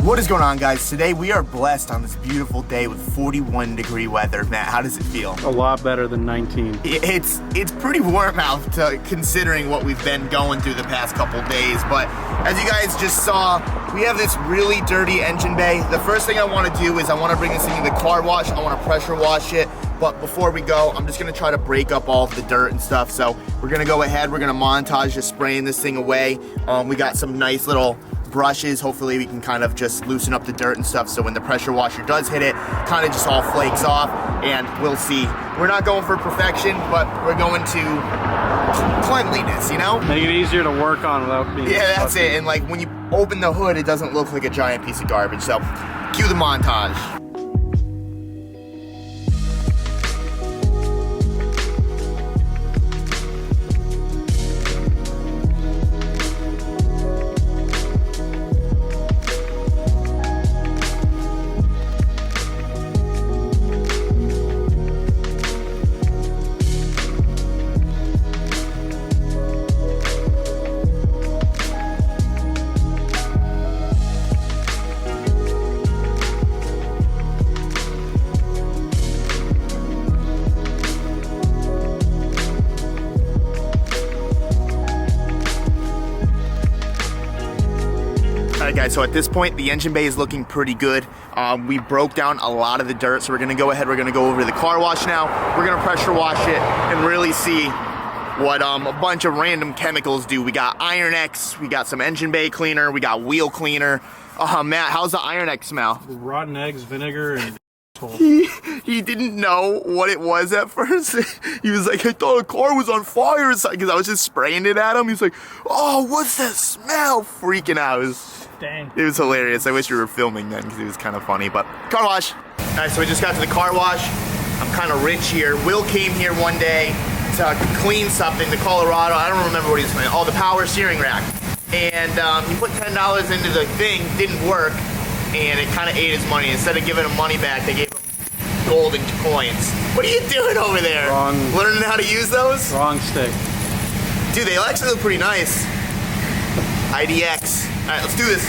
What is going on, guys? Today we are blessed on this beautiful day with 41-degree weather. Matt, how does it feel? A lot better than 19. It's pretty warm out considering what we've been going through the past couple days, but as you guys just saw, we have this really dirty engine bay. The first thing I want to do is I want to bring this thing to the car wash. I want to pressure wash it, but before we go, I'm just going to try to break up all of the dirt and stuff. So we're going to go ahead, we're going to montage just spraying this thing away. We got some nice little brushes. Hopefully we can kind of just loosen up the dirt and stuff, so when the pressure washer does hit it, kind of just all flakes off, and we'll see. We're not going for perfection, but we're going to cleanliness, you know? Make it easier to work on without being that's it. And like when you open the hood, it doesn't look like a giant piece of garbage. So cue the montage. Alright guys, so at this point the engine bay is looking pretty good. We broke down a lot of the dirt, so we're gonna go ahead, we're gonna go over to the car wash now. We're gonna pressure wash it and really see what a bunch of random chemicals do. We got Iron X, we got some engine bay cleaner, we got wheel cleaner. Matt, how's the Iron X smell? Rotten eggs, vinegar, and He didn't know what it was at first. He was like, I thought a car was on fire, because I was just spraying it at him. He was like, oh, what's that smell? Freaking out. It was hilarious. I wish we were filming then, because it was kind of funny, but car wash. All right, so we just got to the car wash. I'm kind of rich here. Will came here one day to clean something, the Colorado, I don't remember what he was cleaning. Oh, the power steering rack. And he put $10 into the thing, didn't work, and it kind of ate his money. Instead of giving him money back, they gave him gold and coins. What are you doing over there? Learning how to use those? Wrong stick. Dude, they actually look pretty nice. IDX. All right, let's do this.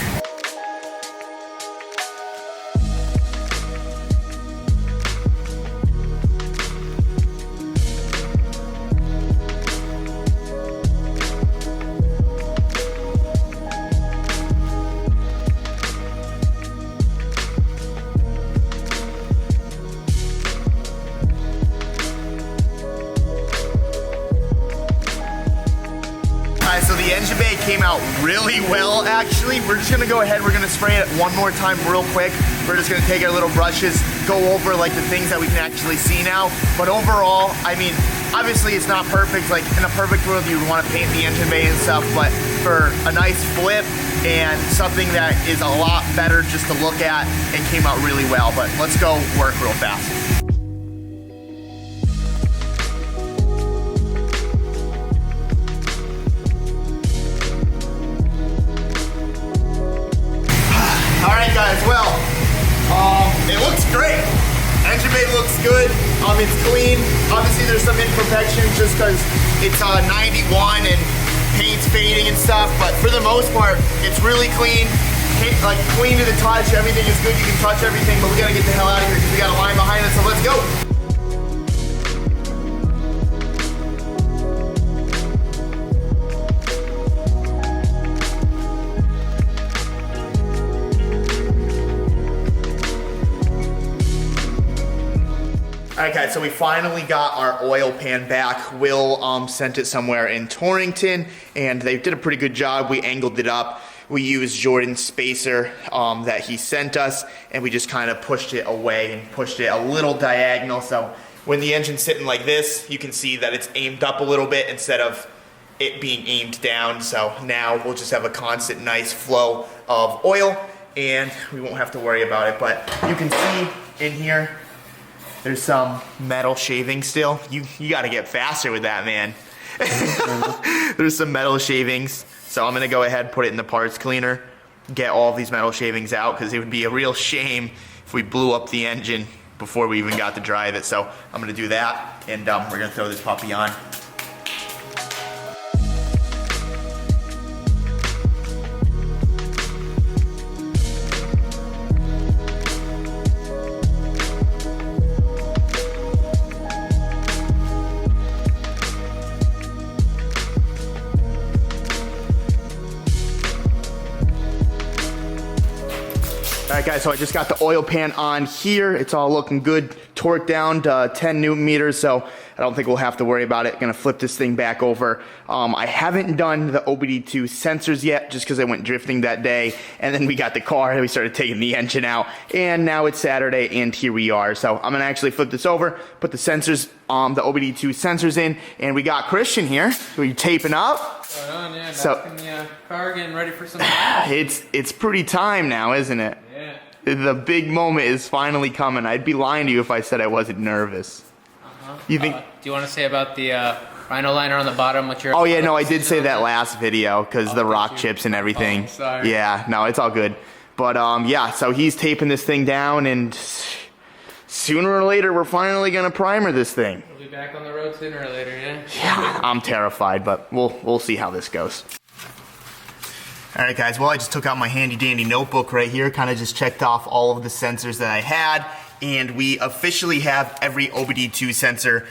So the engine bay came out really well, actually. We're just gonna go ahead, we're gonna spray it one more time real quick. We're just gonna take our little brushes, go over like the things that we can actually see now. But overall, I mean, obviously it's not perfect. Like in a perfect world, you would wanna paint the engine bay and stuff, but for a nice flip and something that is a lot better just to look at, it came out really well. But let's go work real fast. Alright guys, well, it looks great. Engine bay looks good, it's clean. Obviously there's some imperfections just because it's 91 and paint's fading and stuff, but for the most part, it's really clean. Like clean to the touch, everything is good, you can touch everything, but we gotta get the hell out of here because we got a line behind us, so let's go. Alright guys, so we finally got our oil pan back. Will sent it somewhere in Torrington, and they did a pretty good job. We angled it up. We used Jordan's spacer that he sent us, and we just kind of pushed it away and pushed it a little diagonal. So when the engine's sitting like this, you can see that it's aimed up a little bit instead of it being aimed down. So now we'll just have a constant nice flow of oil, and we won't have to worry about it. But you can see in here, there's some metal shavings still. You gotta get faster with that, man. There's some metal shavings. So I'm gonna go ahead, put it in the parts cleaner, get all of these metal shavings out, because it would be a real shame if we blew up the engine before we even got to drive it. So I'm gonna do that, and we're gonna throw this puppy on. right, guys, so I just got the oil pan on here. It's all looking good. Torque down to 10 Newton meters, so I don't think we'll have to worry about it. Gonna flip this thing back over. I haven't done the OBD2 sensors yet, just because I went drifting that day, and then we got the car, and we started taking the engine out, and now it's Saturday, and here we are. So I'm gonna actually flip this over, put the sensors, the OBD2 sensors in, and we got Christian here. Who are you taping up? Right on, yeah. So- Back in the car, getting ready for some miles. It's pretty time now, isn't it? Yeah. The big moment is finally coming. I'd be lying to you if I said I wasn't nervous. You think? Do you want to say about the rhino liner on the bottom? What your? Oh yeah, no, I did say that last video because the rock you? chips and everything. Oh, sorry. Yeah, no, it's all good. But yeah, so he's taping this thing down, and sooner or later we're finally gonna primer this thing. We'll be back on the road sooner or later, yeah. Yeah, I'm terrified, but we'll see how this goes. All right, guys, well, I just took out my handy dandy notebook right here, kind of just checked off all of the sensors that I had, and we officially have every OBD2 sensor.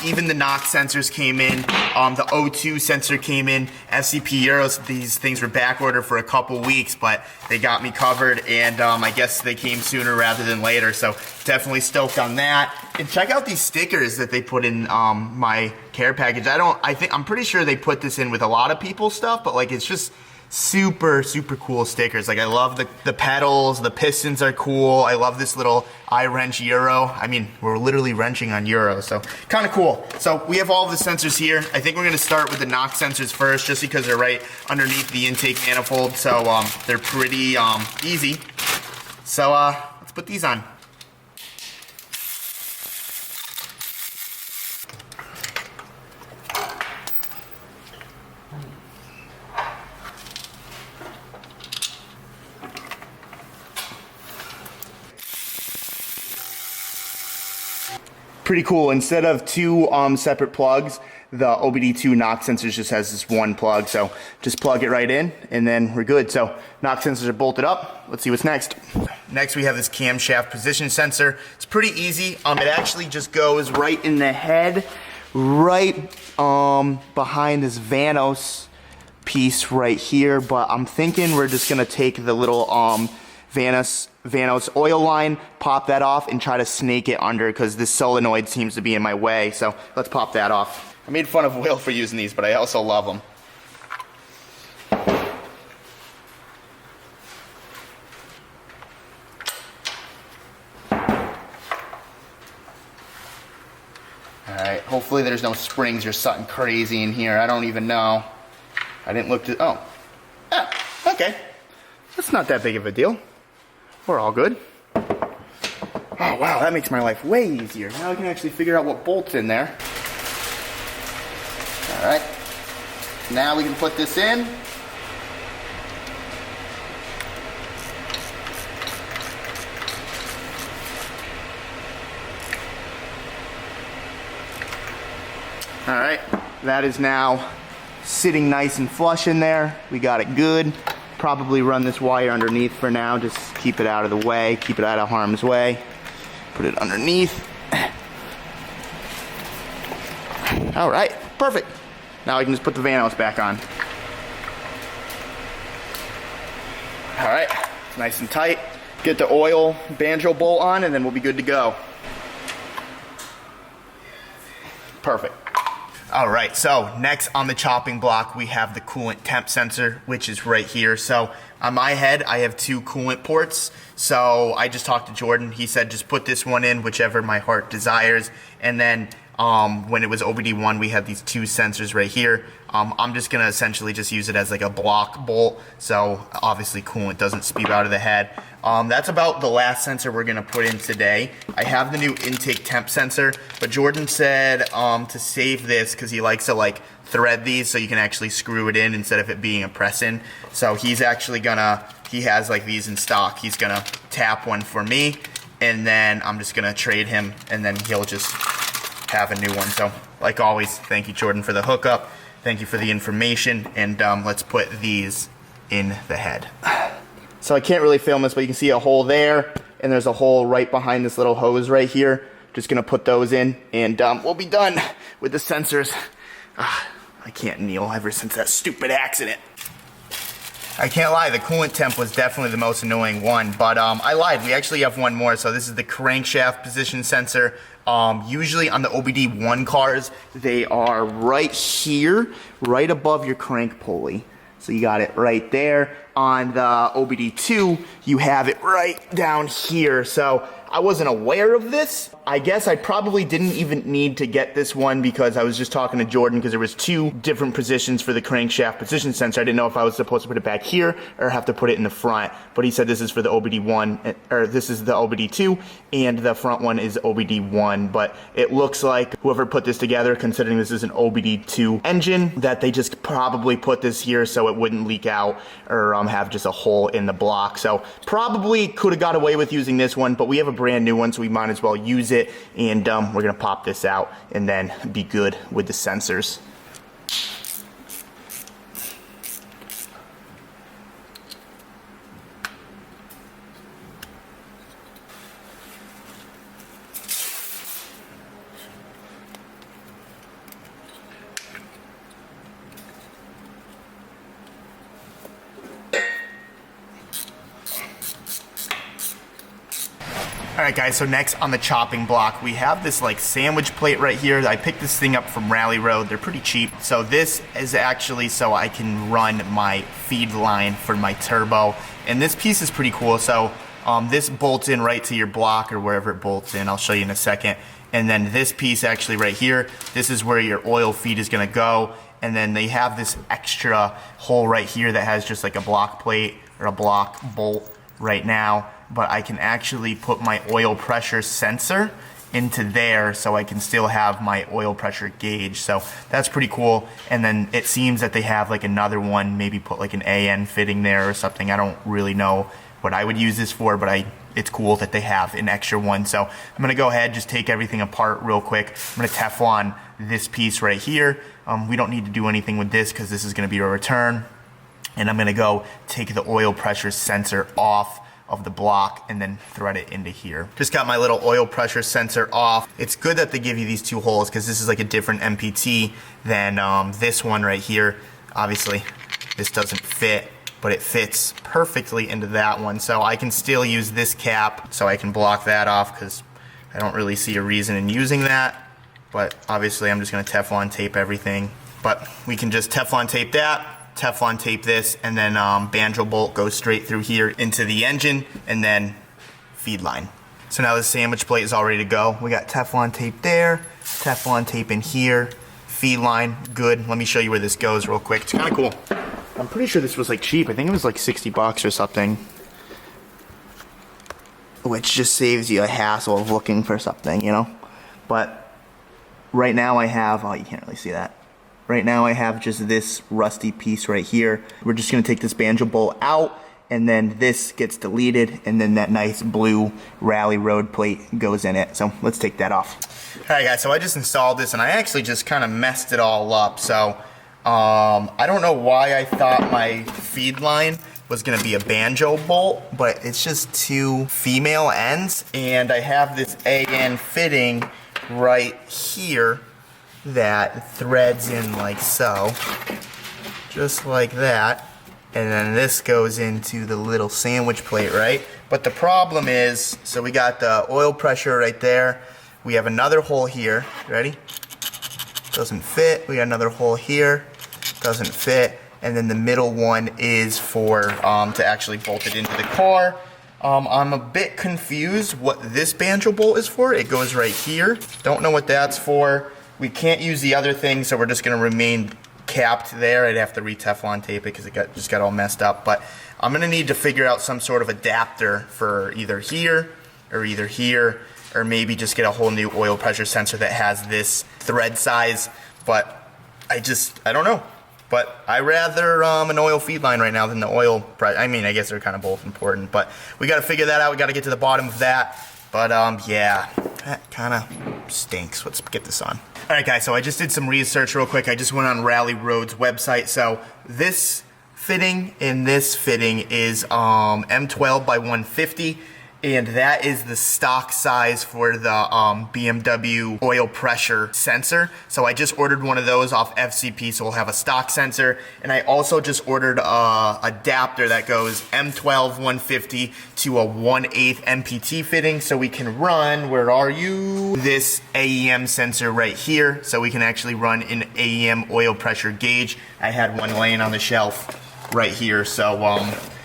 Even the NOx sensors came in, the O2 sensor came in, SCP Euros, these things were back ordered for a couple weeks, but they got me covered, and I guess they came sooner rather than later, so definitely stoked on that. And check out these stickers that they put in my care package. I'm pretty sure they put this in with a lot of people's stuff, but like it's just super cool stickers. Like I love the pedals, the pistons are cool. I love this little iWrench Euro. I mean, we're literally wrenching on Euro, so kind of cool. So we have all of the sensors here. I think we're gonna start with the NOx sensors first, just because they're right underneath the intake manifold, so they're pretty easy. So let's put these on. Pretty cool. Instead of two separate plugs, the OBD2 NOx sensors just has this one plug, so just plug it right in and then we're good. So NOx sensors are bolted up. Let's see what's next. Next we have this camshaft position sensor. It's pretty easy. It actually just goes right in the head, right behind this Vanos piece right here, but I'm thinking we're just gonna take the little Vanos oil line, pop that off, and try to snake it under because this solenoid seems to be in my way. So let's pop that off. I made fun of Will for using these, but I also love them. Alright, hopefully there's no springs or something crazy in here. I don't even know. I didn't look to, okay. That's not that big of a deal. We're all good. Oh wow, that makes my life way easier. Now I can actually figure out what bolt's in there. Alright. Now we can put this in. Alright, that is now sitting nice and flush in there. We got it good. Probably run this wire underneath for now, just keep it out of the way, keep it out of harm's way. Put it underneath. All right, perfect. Now I can just put the Vanos back on. All right, nice and tight. Get the oil banjo bolt on and then we'll be good to go. Perfect. All right, so next on the chopping block, we have the coolant temp sensor, which is right here. So on my head, I have two coolant ports. So I just talked to Jordan. He said, just put this one in, whichever my heart desires. And then when it was OBD1, we had these two sensors right here. I'm just gonna essentially just use it as like a block bolt. So obviously coolant doesn't spew out of the head. That's about the last sensor we're gonna put in today. I have the new intake temp sensor, but Jordan said to save this because he likes to like thread these so you can actually screw it in instead of it being a press-in. So he's actually gonna, he has like these in stock. He's gonna tap one for me, and then I'm just gonna trade him, and then he'll just have a new one. So like always, thank you, Jordan, for the hookup. Thank you for the information, and let's put these in the head. So I can't really film this, but you can see a hole there, and there's a hole right behind this little hose right here. Just gonna put those in, and we'll be done with the sensors. I can't kneel ever since that stupid accident. I can't lie, the coolant temp was definitely the most annoying one, but I lied. We actually have one more. So this is the crankshaft position sensor. Usually on the OBD1 cars, they are right here, right above your crank pulley. So you got it right there. On the OBD2, you have it right down here. So I wasn't aware of this. I guess I probably didn't even need to get this one because I was just talking to Jordan because there was two different positions for the crankshaft position sensor. I didn't know if I was supposed to put it back here or have to put it in the front. But he said this is for the OBD1, or this is the OBD2, and the front one is OBD1. But it looks like whoever put this together, considering this is an OBD2 engine, that they just probably put this here so it wouldn't leak out or have just a hole in the block. So probably could have got away with using this one, but we have a brand new one, so we might as well use it. And we're gonna pop this out and then be good with the sensors. Alright guys, so next on the chopping block, we have this like sandwich plate right here. I picked this thing up from Rally Road. They're pretty cheap. So this is actually so I can run my feed line for my turbo. And this piece is pretty cool. So this bolts in right to your block or wherever it bolts in. I'll show you in a second. And then this piece actually right here, this is where your oil feed is gonna go. And then they have this extra hole right here that has just like a block plate or a block bolt right now. But I can actually put my oil pressure sensor into there so I can still have my oil pressure gauge. So that's pretty cool. And then it seems that they have like another one, maybe put like an AN fitting there or something. I don't really know what I would use this for, but it's cool that they have an extra one. So I'm gonna go ahead, just take everything apart real quick. I'm gonna Teflon this piece right here. We don't need to do anything with this because this is gonna be a return. And I'm gonna go take the oil pressure sensor off of the block and then thread it into here. Just got my little oil pressure sensor off. It's good that they give you these two holes because this is like a different MPT than this one right here. Obviously, this doesn't fit, but it fits perfectly into that one. So I can still use this cap so I can block that off because I don't really see a reason in using that. But obviously I'm just gonna Teflon tape everything. But we can just Teflon tape that, Teflon tape this, and then banjo bolt goes straight through here into the engine and then feed line. So now the sandwich plate is all ready to go. We got Teflon tape there, Teflon tape in here, feed line, good. Let me show you where this goes real quick. It's kind of cool. I'm pretty sure this was like cheap. I think it was like 60 bucks or something, which just saves you a hassle of looking for something, you know? But right now I have, oh, you can't really see that. Right now I have just this rusty piece right here. We're just gonna take this banjo bolt out and then this gets deleted and then that nice blue Rally Road plate goes in it. So let's take that off. All right guys, so I just installed this and I actually just kind of messed it all up. So I don't know why I thought my feed line was gonna be a banjo bolt, but it's just two female ends and I have this AN fitting right here that threads in like so, just like that, and then this goes into the little sandwich plate, right? But the problem is, so we got the oil pressure right there, we have another hole here, ready? Doesn't fit. We got another hole here, doesn't fit, and then the middle one is for to actually bolt it into the car. I'm a bit confused what this banjo bolt is for. It goes right here, don't know what that's for. We can't use the other thing, so we're just gonna remain capped there. I'd have to re-Teflon tape it because it just got all messed up. But I'm gonna need to figure out some sort of adapter for either here, or maybe just get a whole new oil pressure sensor that has this thread size. But I don't know. But I rather an oil feed line right now than the oil pressure. I mean, I guess they're kind of both important, but we gotta figure that out. We gotta get to the bottom of that. But yeah, that kind of stinks. Let's get this on. All right, guys, so I just did some research real quick. I just went on Rally Road's website. So this fitting and this fitting is M12 by 150. And that is the stock size for the BMW oil pressure sensor. So I just ordered one of those off FCP, so we'll have a stock sensor. And I also just ordered a adapter that goes M12 150 to a 1/8 MPT fitting, so we can run, where are you? This AEM sensor right here, so we can actually run an AEM oil pressure gauge. I had one laying on the shelf right here, so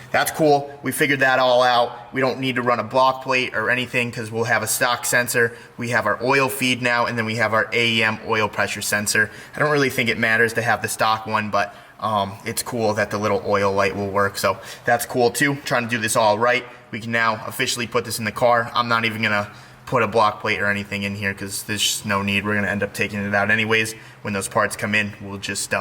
that's cool. We figured that all out. We don't need to run a block plate or anything because we'll have a stock sensor. We have our oil feed now, and then we have our AEM oil pressure sensor. I don't really think it matters to have the stock one, but it's cool that the little oil light will work. So that's cool too. Trying to do this all right. We can now officially put this in the car. I'm not even gonna put a block plate or anything in here because there's just no need. We're gonna end up taking it out anyways. When those parts come in, we'll just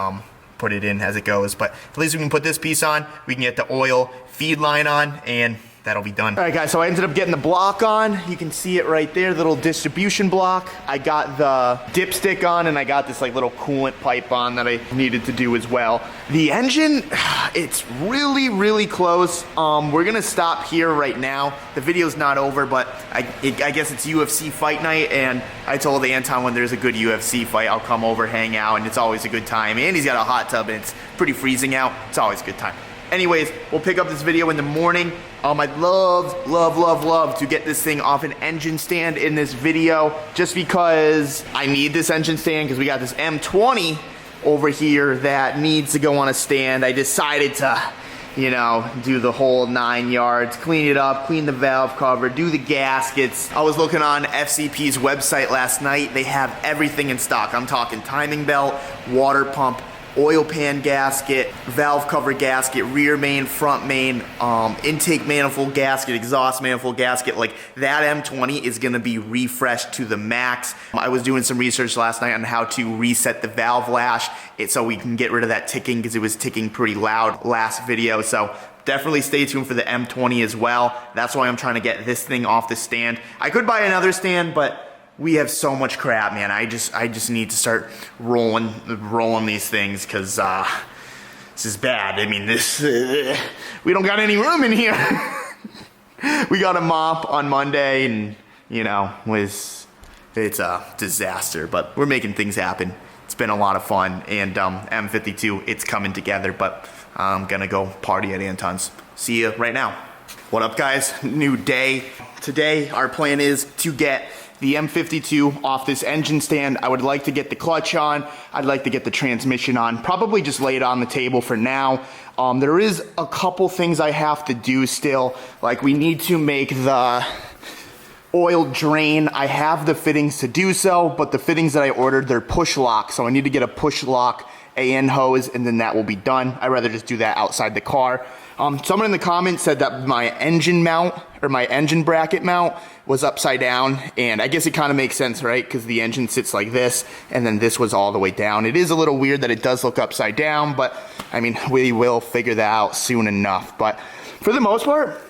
put it in as it goes. But at least we can put this piece on, we can get the oil feed line on, and that'll be done. All right, guys, so I ended up getting the block on. You can see it right there, the little distribution block. I got the dipstick on, and I got this like little coolant pipe on that I needed to do as well. The engine, it's really, really close. We're gonna stop here right now. The video's not over, but I guess it's UFC fight night, and I told Anton when there's a good UFC fight, I'll come over, hang out, and it's always a good time. And he's got a hot tub, and it's pretty freezing out. It's always a good time. Anyways, we'll pick up this video in the morning. I'd love to get this thing off an engine stand in this video, just because I need this engine stand because we got this M20 over here that needs to go on a stand. I decided to, you know, do the whole 9 yards, clean it up, clean the valve cover, do the gaskets. I was looking on FCP's website last night. They have everything in stock. I'm talking timing belt, water pump, oil pan gasket, valve cover gasket, rear main, front main, intake manifold gasket, exhaust manifold gasket. Like, that M20 is gonna be refreshed to the max. I was doing some research last night on how to reset the valve lash so we can get rid of that ticking, because it was ticking pretty loud last video. So definitely stay tuned for the M20 as well. That's why I'm trying to get this thing off the stand. I could buy another stand, but we have so much crap, man. I just need to start rolling these things, because this is bad. I mean, we don't got any room in here. We got a mop on Monday, and you know, it's a disaster, but we're making things happen. It's been a lot of fun, and M52, it's coming together. But I'm gonna go party at Anton's. See you right now. What up, guys? New day. Today, our plan is to get the M52 off this engine stand. I would like to get the clutch on. I'd like to get the transmission on. Probably just lay it on the table for now. There is a couple things I have to do still. Like, we need to make the oil drain. I have the fittings to do so, but the fittings that I ordered, they're push lock. So I need to get a push lock AN hose, and then that will be done. I'd rather just do that outside the car. Someone in the comments said that my engine mount, or my engine bracket mount, was upside down, and I guess it kind of makes sense, right? Because the engine sits like this, and then this was all the way down. It is a little weird that it does look upside down, but I mean, we will figure that out soon enough. But for the most part,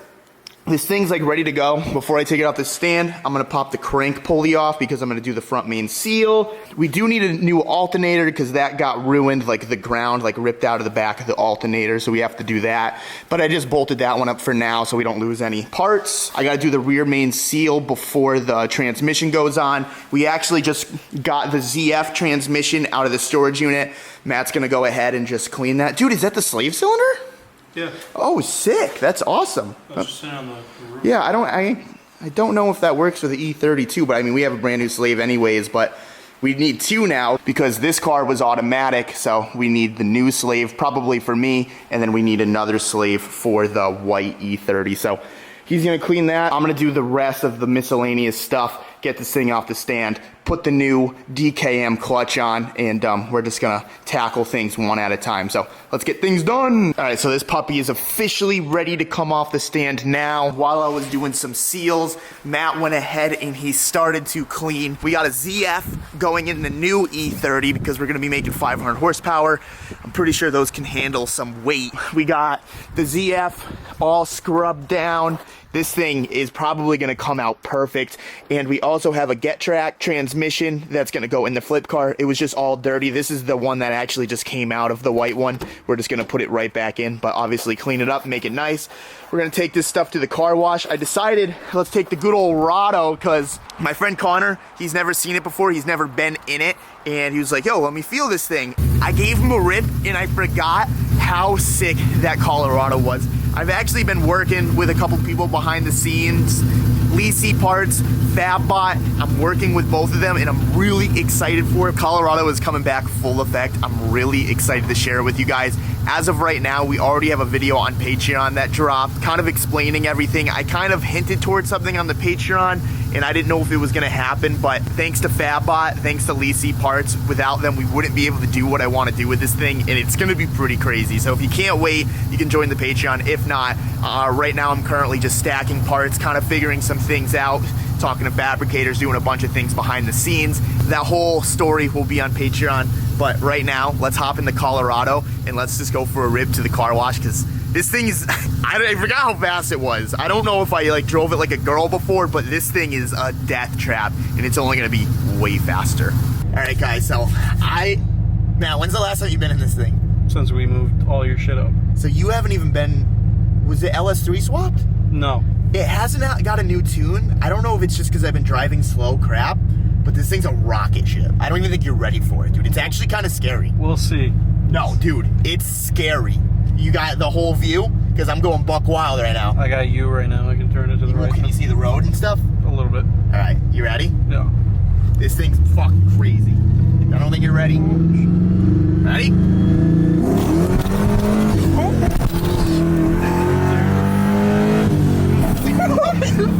this thing's like ready to go. Before I take it off the stand, I'm gonna pop the crank pulley off because I'm gonna do the front main seal. We do need a new alternator because that got ruined, like the ground like ripped out of the back of the alternator, so we have to do that. But I just bolted that one up for now so we don't lose any parts. I gotta do the rear main seal before the transmission goes on. We actually just got the ZF transmission out of the storage unit. Matt's gonna go ahead and just clean that. Dude, is that the slave cylinder? Yeah. Oh, sick. That's awesome. That's just on the roof. Yeah, I don't know if that works for the E32, but I mean, we have a brand new slave anyways, but we need two now because this car was automatic, so we need the new slave probably for me, and then we need another slave for the white E30. So he's gonna clean that. I'm gonna do the rest of the miscellaneous stuff, get this thing off the stand, put the new DKM clutch on, and we're just gonna tackle things one at a time. So let's get things done. All right, so this puppy is officially ready to come off the stand now. While I was doing some seals, Matt went ahead and he started to clean. We got a ZF going in the new E30 because we're gonna be making 500 horsepower. I'm pretty sure those can handle some weight. We got the ZF all scrubbed down. This thing is probably gonna come out perfect. And we also have a GetTrack transmission transmission that's gonna go in the flip car. It was just all dirty. This is the one that actually just came out of the white one. We're just gonna put it right back in, but obviously clean it up, make it nice. We're gonna take this stuff to the car wash. I decided let's take the good old Rado because my friend Connor, he's never seen it before. He's never been in it. And he was like, yo, let me feel this thing. I gave him a rip and I forgot how sick that Colorado was. I've actually been working with a couple people behind the scenes, Leasy Parts, FabBot. I'm working with both of them and I'm really excited for it. Colorado is coming back full effect. I'm really excited to share it with you guys. As of right now, we already have a video on Patreon that dropped, kind of explaining everything. I kind of hinted towards something on the Patreon and I didn't know if it was gonna happen, but thanks to FabBot, thanks to Leasy Parts, without them, we wouldn't be able to do what I wanna do with this thing, and it's gonna be pretty crazy. So if you can't wait, you can join the Patreon. If not, right now I'm currently just stacking parts, kind of figuring some things out, talking to fabricators, doing a bunch of things behind the scenes. That whole story will be on Patreon, but right now, let's hop into Colorado and let's just go for a rib to the car wash, because this thing is, I forgot how fast it was. I don't know if I like drove it like a girl before, but this thing is a death trap and it's only gonna be way faster. All right, guys, so Matt, when's the last time you've been in this thing? Since we moved all your shit up. So you haven't even been, was it LS3 swapped? No. It hasn't got a new tune. I don't know if it's just because I've been driving slow crap, but this thing's a rocket ship. I don't even think you're ready for it, dude. It's actually kind of scary. We'll see. No, dude, it's scary. You got the whole view? Because I'm going buck wild right now. I got you right now. I can turn it to the right. Can you see the road and stuff? A little bit. All right, you ready? Yeah. This thing's fucking crazy. I don't think you're ready. Ready?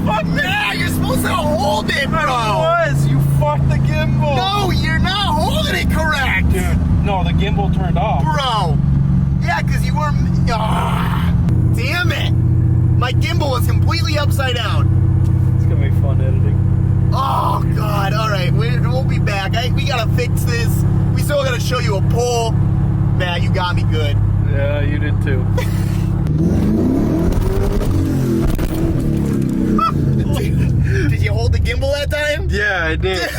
Fuck yeah, you're supposed to hold it, bro. You fucked the gimbal. No, you're not holding it correct. Dude, no, the gimbal turned off. Bro. Yeah, because you weren't. Damn it. My gimbal is completely upside down. It's going to be fun editing. Oh, God. All right. We'll be back. We got to fix this. We still got to show you a pull. Matt, you got me good. Yeah, you did too. Did you hold the gimbal that time? Yeah, I did.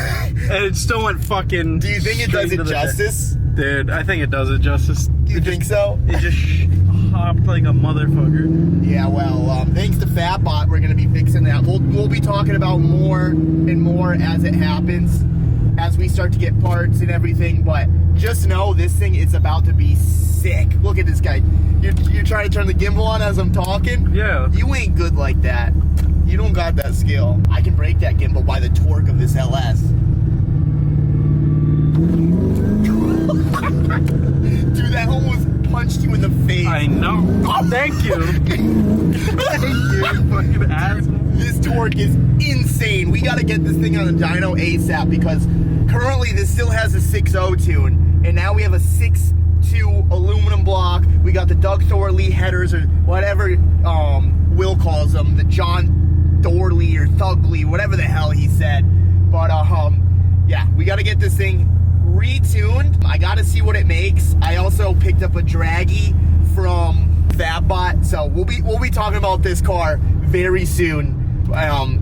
And it still went fucking. Do you think it does it justice? Dude, I think it does it justice. You think so? It just hopped like a motherfucker. Yeah, well, thanks to FabBot, we're going to be fixing that. We'll be talking about more and more as it happens, as we start to get parts and everything, but just know this thing is about to be sick. Look at this guy. You're trying to turn the gimbal on as I'm talking? Yeah. You ain't good like that. You don't got that skill. I can break that gimbal by the torque of this LS. Dude, that almost punched you in the face. I know. Oh, thank you. Thank you, fucking asshole. This torque is insane. We gotta get this thing on the dyno ASAP because currently this still has a 6.0 tune, and now we have a 6.2 aluminum block. We got the Doug Thorley headers, or whatever Will calls them, the John Thorley or Thugley, whatever the hell he said. But yeah, we gotta get this thing retuned. I gotta see what it makes. I also picked up a draggy from FabBot, so we'll be talking about this car very soon.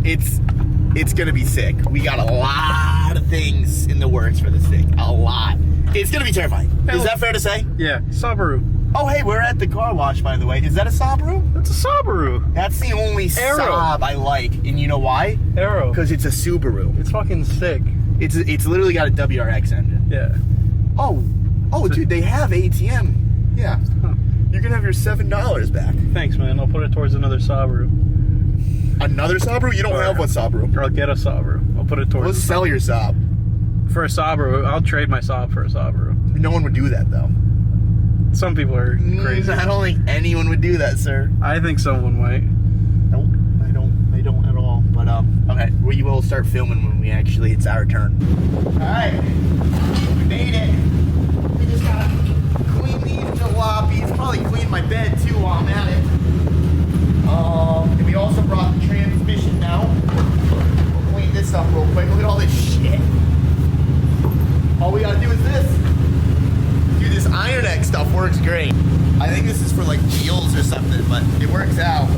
It's gonna be sick. We got a lot of things in the works for this thing. A lot. It's gonna be terrifying. Is that fair to say? Yeah, Subaru. Oh, hey, we're at the car wash, by the way. Is that a Subaru? That's a Subaru. That's the only Aero. Saab I like, and you know why? Aero. Because it's a Subaru. It's fucking sick. It's literally got a WRX engine. Yeah. Oh, dude, they have ATM. Yeah. Huh. You're gonna have your $7 back. Thanks, man. I'll put it towards another Subaru. Another Subaru? You don't have a Subaru. Or I'll get a Subaru. I'll put it towards. Let's sell your Saab. For a Subaru, I'll trade my Saab for a Subaru. No one would do that, though. Some people are crazy. I don't think anyone would do that, sir. I think someone might. Nope, I don't at all. But okay, we will start filming when it's our turn. All right, we made it. We just gotta clean these jalopies. Probably clean my bed too while I'm at it. And we also brought the transmission now. We'll clean this up real quick. Look at all this shit. All we gotta do is this. Dude, this Iron X stuff works great. I think this is for like wheels or something, but it works out.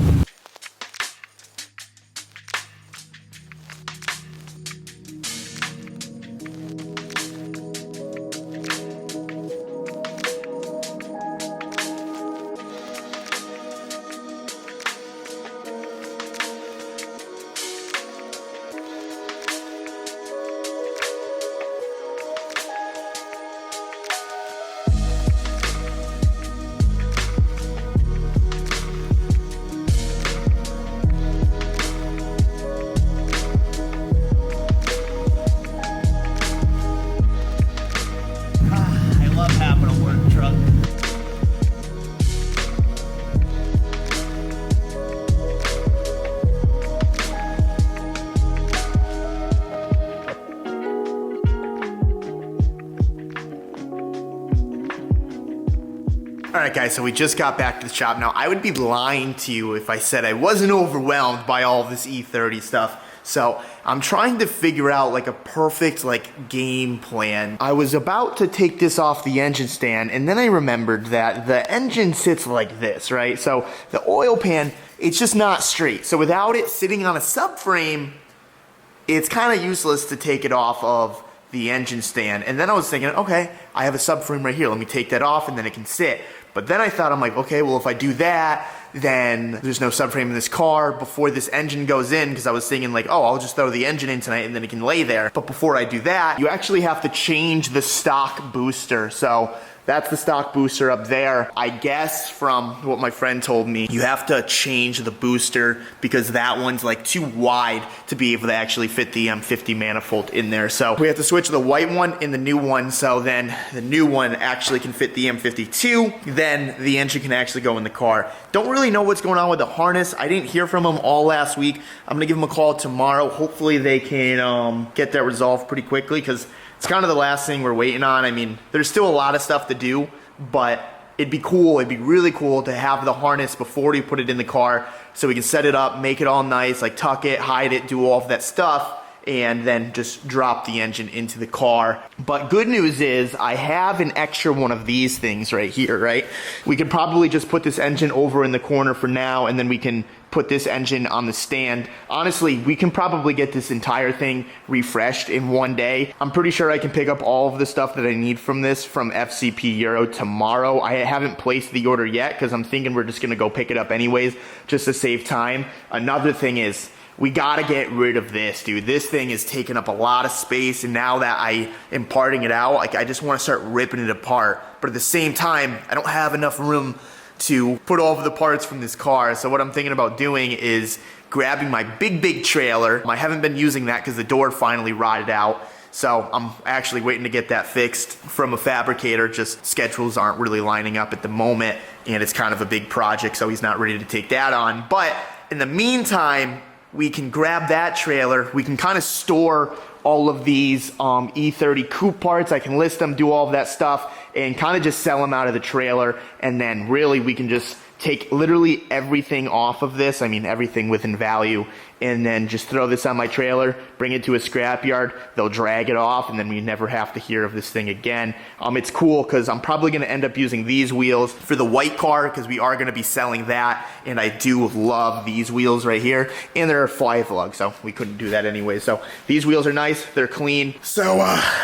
Alright guys, so we just got back to the shop. Now, I would be lying to you if I said I wasn't overwhelmed by all of this E30 stuff. So, I'm trying to figure out like a perfect like game plan. I was about to take this off the engine stand, and then I remembered that the engine sits like this, right? So, the oil pan, it's just not straight. So, without it sitting on a subframe, it's kind of useless to take it off of the engine stand. And then I was thinking, okay, I have a subframe right here. Let me take that off and then it can sit. But then I thought, I'm like, okay, well, if I do that, then there's no subframe in this car before this engine goes in, because I was thinking like, oh, I'll just throw the engine in tonight and then it can lay there. But before I do that, you actually have to change the stock booster. So that's the stock booster up there. I guess from what my friend told me, you have to change the booster because that one's like too wide to be able to actually fit the M50 manifold in there. So we have to switch the white one in the new one, so then the new one actually can fit the M52. Then the engine can actually go in the car. Don't really know what's going on with the harness. I didn't hear from them all last week. I'm gonna give them a call tomorrow. Hopefully they can get that resolved pretty quickly, because it's kind of the last thing we're waiting on. I mean, there's still a lot of stuff to do, but it'd be cool, it'd be really cool to have the harness before we put it in the car so we can set it up, make it all nice, like tuck it, hide it, do all of that stuff, and then just drop the engine into the car. But good news is I have an extra one of these things right here, right? We could probably just put this engine over in the corner for now, and then we can put this engine on the stand. Honestly, we can probably get this entire thing refreshed in one day. I'm pretty sure I can pick up all of the stuff that I need from this from FCP Euro tomorrow. I haven't placed the order yet because I'm thinking we're just gonna go pick it up anyways, just to save time. Another thing is, we gotta get rid of this, dude. This thing is taking up a lot of space, and now that I am parting it out, like, I just wanna start ripping it apart. But at the same time, I don't have enough room to put all of the parts from this car. So what I'm thinking about doing is grabbing my big trailer. I haven't been using that because the door finally rotted out. So I'm actually waiting to get that fixed from a fabricator. Just schedules aren't really lining up at the moment, and it's kind of a big project, so he's not ready to take that on. But in the meantime, we can grab that trailer. We can kind of store all of these E30 coupe parts. I can list them, do all of that stuff, and kind of just sell them out of the trailer. And then really we can just take literally everything off of this. I mean, everything within value. And then just throw this on my trailer, bring it to a scrapyard. They'll drag it off, and then we never have to hear of this thing again. It's cool because I'm probably going to end up using these wheels for the white car, because we are going to be selling that. And I do love these wheels right here. And they're fly plug, so we couldn't do that anyway. So these wheels are nice. They're clean. So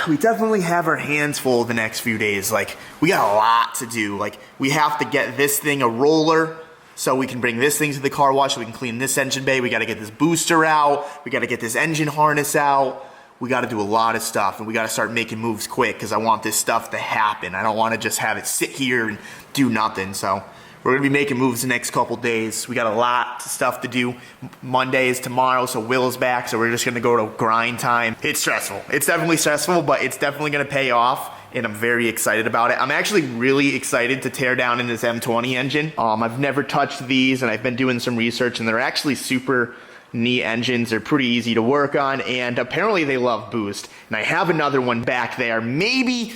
we definitely have our hands full the next few days. Like, we got a lot to do. Like, we have to get this thing a roller, so we can bring this thing to the car wash, so we can clean this engine bay. We gotta get this booster out. We gotta get this engine harness out. We gotta do a lot of stuff, and we gotta start making moves quick, because I want this stuff to happen. I don't wanna just have it sit here and do nothing. So we're gonna be making moves the next couple days. We got a lot of stuff to do. Monday is tomorrow, so Will's back, so we're just gonna go to grind time. It's stressful. It's definitely stressful, but it's definitely gonna pay off, and I'm very excited about it. I'm actually really excited to tear down in this M20 engine. I've never touched these, and I've been doing some research, and they're actually super neat engines. They're pretty easy to work on, and apparently they love boost. And I have another one back there. Maybe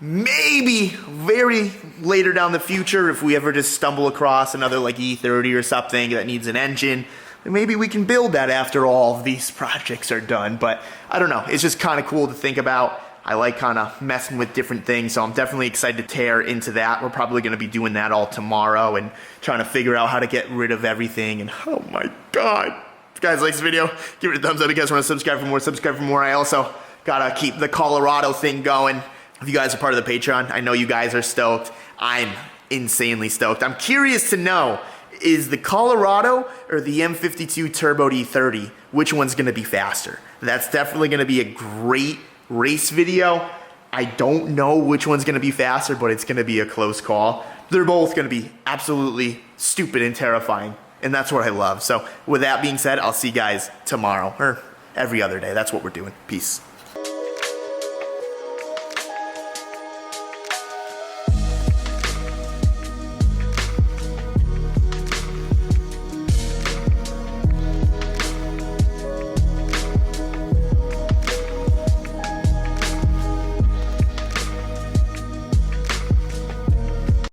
very later down the future, if we ever just stumble across another like E30 or something that needs an engine, maybe we can build that after all of these projects are done. But I don't know, it's just kind of cool to think about. I like kind of messing with different things, so I'm definitely excited to tear into that. We're probably going to be doing that all tomorrow and trying to figure out how to get rid of everything. And oh my god, if you guys like this video, give it a thumbs up. If you guys want to subscribe for more, subscribe for more. I also gotta keep the Colorado thing going. If you guys are part of the Patreon, I know you guys are stoked. I'm insanely stoked. I'm curious to know, is the Colorado or the M52 Turbo E30, which one's going to be faster? That's definitely going to be a great race video. I don't know which one's going to be faster, but it's going to be a close call. They're both going to be absolutely stupid and terrifying, and that's what I love. So with that being said, I'll see you guys tomorrow, or every other day. That's what we're doing. Peace.